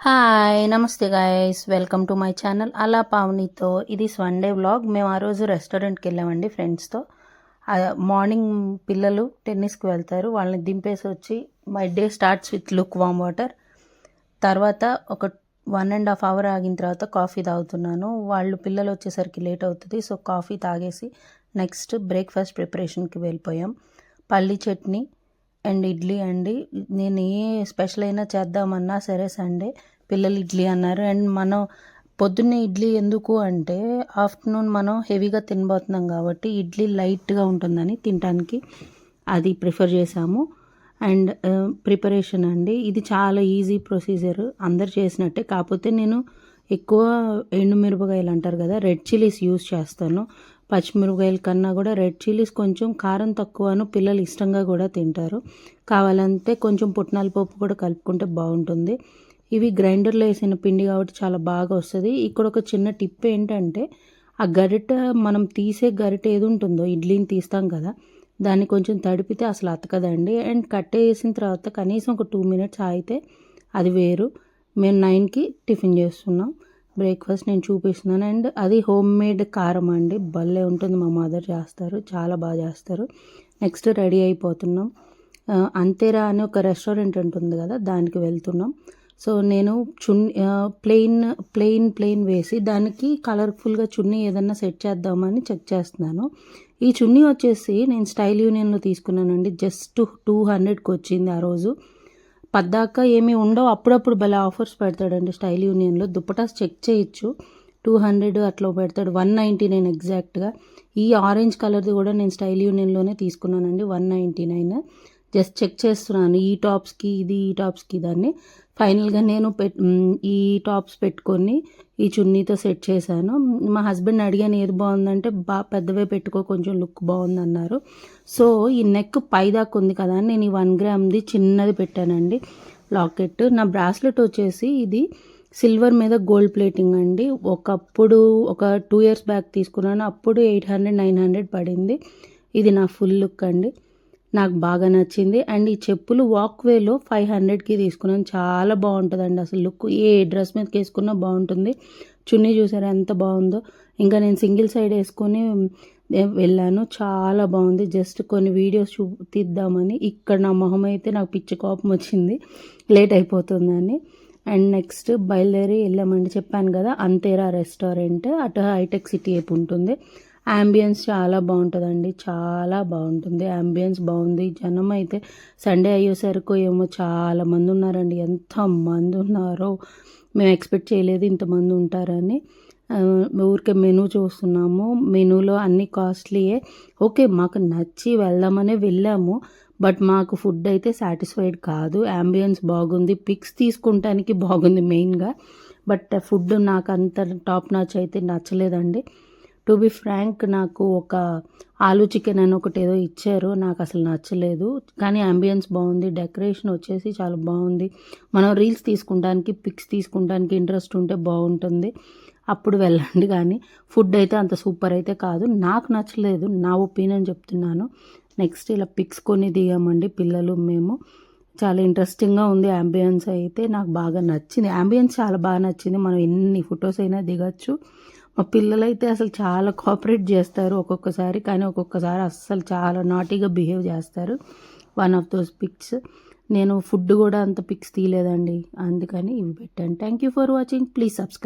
Hi నమస్తే guys, welcome to my channel అలా పావనితో. ఇది సండే వ్లాగ్. మేము ఆ రోజు రెస్టారెంట్కి వెళ్ళామండి ఫ్రెండ్స్తో. మార్నింగ్ పిల్లలు టెన్నిస్కి వెళ్తారు, వాళ్ళని దింపేసి వచ్చి my day starts with look warm water. తర్వాత ఒక 1.5 hours ఆగిన తర్వాత కాఫీ తాగుతున్నాను. పిల్లలు వచ్చేసరికి లేట్ అవుతుంది, సో కాఫీ తాగేసి నెక్స్ట్ బ్రేక్ఫాస్ట్ ప్రిపరేషన్కి వెళ్ళిపోయాం. పల్లి చట్నీ అండ్ ఇడ్లీ అండి. నేను ఏ స్పెషల్ అయినా చేద్దామన్నా సరే సండే పిల్లలు ఇడ్లీ అన్నారు. అండ్ మనం పొద్దున్నే ఇడ్లీ ఎందుకు అంటే ఆఫ్టర్నూన్ మనం హెవీగా తినబోతున్నాం కాబట్టి ఇడ్లీ లైట్గా ఉంటుందని తినడానికి అది ప్రిఫర్ చేసాము. అండ్ ప్రిపరేషన్ అండి, ఇది చాలా ఈజీ ప్రొసీజర్, అందరు చేసినట్టే. కాకపోతే నేను ఎక్కువ ఎండుమిరపకాయలు అంటారు కదా, రెడ్ చిల్లీస్ యూస్ చేస్తాను. పచ్చిమిరపకాయల కన్నా కూడా రెడ్ చిల్లీస్ కొంచెం కారం తక్కువను, పిల్లలు ఇష్టంగా కూడా తింటారు. కావాలంటే కొంచెం పుట్నాల పప్పు కూడా కలుపుకుంటే బాగుంటుంది. ఇవి గ్రైండర్లో వేసిన పిండి కాబట్టి చాలా బాగా వస్తుంది. ఇక్కడ ఒక చిన్న టిప్ ఏంటంటే, ఆ గరిట మనం తీసే గరిట ఏది ఉంటుందో ఇడ్లీని తీస్తాం కదా, దాన్ని కొంచెం తడిపితే అసలు అతకదండి. అండ్ కట్టేసిన తర్వాత కనీసం ఒక 2 minutes ఆగితే అది వేరు. మేము 9కి టిఫిన్ చేస్తున్నాం, బ్రేక్ఫాస్ట్ నేను చూపిస్తున్నాను. అండ్ అది హోమ్ మేడ్ కారం అండి, భలే ఉంటుంది. మా మదర్ చేస్తారు, చాలా బాగా చేస్తారు. నెక్స్ట్ రెడీ అయిపోతున్నాం. అంతేరా అని ఒక రెస్టారెంట్ ఉంటుంది కదా, దానికి వెళ్తున్నాం. సో నేను ప్లెయిన్ వేసి దానికి కలర్ఫుల్గా చున్నీ ఏదన్నా సెట్ చేద్దామని చెక్ చేస్తున్నాను. ఈ చున్నీ వచ్చేసి నేను స్టైల్ యూనియన్లో తీసుకున్నానండి. జస్ట్ 200కి వచ్చింది ఆ రోజు. పద్దాకా ఏమీ ఉండవు, అప్పుడప్పుడు భలే ఆఫర్స్ పెడతాడండి స్టైల్ యూనియన్లో. దుప్పటాస్ చెక్ చేయొచ్చు, 200 అట్లా పెడతాడు. 199 ఎగ్జాక్ట్గా. ఈ ఆరెంజ్ కలర్ది కూడా నేను స్టైల్ యూనియన్లోనే తీసుకున్నానండి, 199. జస్ట్ చెక్ చేస్తున్నాను ఈ టాప్స్కి ఇది, ఈ టాప్స్కి దాన్ని. ఫైనల్గా నేను ఈ టాప్స్ పెట్టుకొని ఈ చున్నీతో సెట్ చేశాను. మా హస్బెండ్ అడిగాను ఏది బాగుందంటే, పెద్దవే పెట్టుకో, కొంచెం లుక్ బాగుంది అన్నారు. సో ఈ నెక్ పైదాకా ఉంది కదా అని నేను ఈ 1 gramది చిన్నది పెట్టానండి లాకెట్. నా బ్రాస్లెట్ వచ్చేసి ఇది సిల్వర్ మీద గోల్డ్ ప్లేటింగ్ అండి. ఒకప్పుడు ఒక 2 years బ్యాక్ తీసుకున్నాను, అప్పుడు 800-900 పడింది. ఇది నా ఫుల్ లుక్ అండి, నాకు బాగా నచ్చింది. అండ్ ఈ చెప్పులు వాక్వేలో 500కి తీసుకున్నాను, చాలా బాగుంటుందండి అసలు లుక్. ఏ డ్రెస్ మీదకి వేసుకున్నా బాగుంటుంది. చున్నీ చూసారా ఎంత బాగుందో. ఇంకా నేను సింగిల్ సైడ్ వేసుకొని వెళ్ళాను, చాలా బాగుంది. జస్ట్ కొన్ని వీడియోస్ తీద్దామని. ఇక్కడ నా మొహం అయితే నాకు పిచ్చి కోపం వచ్చింది, లేట్ అయిపోతుందని. అండ్ నెక్స్ట్ బయలుదేరి వెళ్ళామండి. చెప్పాను కదా అంతేరా రెస్టారెంట్, అటు హైటెక్ సిటీ వైపు ఉంటుంది. యాంబియన్స్ చాలా బాగుంటుందండి, చాలా బాగుంటుంది. యాంబియన్స్ బాగుంది. జనం అయితే సండే అయ్యేసరికి ఏమో చాలా మంది ఉన్నారండి, ఎంతమంది ఉన్నారో మేము ఎక్స్పెక్ట్ చేయలేదు ఇంతమంది ఉంటారని. ఊరికే మెనూ చూస్తున్నాము, మెనూలో అన్ని కాస్ట్లీయే. ఓకే, మాకు నచ్చి వెళ్దామనే వెళ్ళాము, బట్ మాకు ఫుడ్ అయితే సాటిస్ఫైడ్ కాదు. యాంబియన్స్ బాగుంది, పిక్స్ తీసుకుంటానికి బాగుంది మెయిన్గా, బట్ ఫుడ్ నాకు అంత టాప్ నాచ్ అయితే నచ్చలేదండి. టు బి ఫ్రాంక్, నాకు ఒక ఆలూ చికెన్ అని ఒకటి ఏదో ఇచ్చారు, నాకు అసలు నచ్చలేదు. కానీ అంబియన్స్ బాగుంది, డెకరేషన్ వచ్చేసి చాలా బాగుంది. మనం రీల్స్ తీసుకుంటానికి, పిక్స్ తీసుకుంటానికి ఇంట్రెస్ట్ ఉంటే బాగుంటుంది, అప్పుడు వెళ్ళండి. కానీ ఫుడ్ అయితే అంత సూపర్ అయితే కాదు, నాకు నచ్చలేదు, నా ఒపీనియన్ చెప్తున్నాను. నెక్స్ట్ ఇలా పిక్స్ కొన్ని దిగామండి పిల్లలు మేము. చాలా ఇంట్రెస్టింగ్గా ఉంది. అంబియన్స్ అయితే నాకు బాగా నచ్చింది, అంబియన్స్ చాలా బాగా నచ్చింది. మనం ఎన్ని ఫొటోస్ అయినా దిగచ్చు. మా పిల్లలైతే అసలు చాలా కోఆపరేట్ చేస్తారు ఒక్కొక్కసారి, కానీ ఒక్కొక్కసారి అస్సలు చాలా నాటీగా బిహేవ్ చేస్తారు. One of those pics. నేను ఫుడ్ కూడా అంత పిక్స్ తీయలేదండి, అందుకని ఇవి పెట్టాను. Thank you for watching, please subscribe.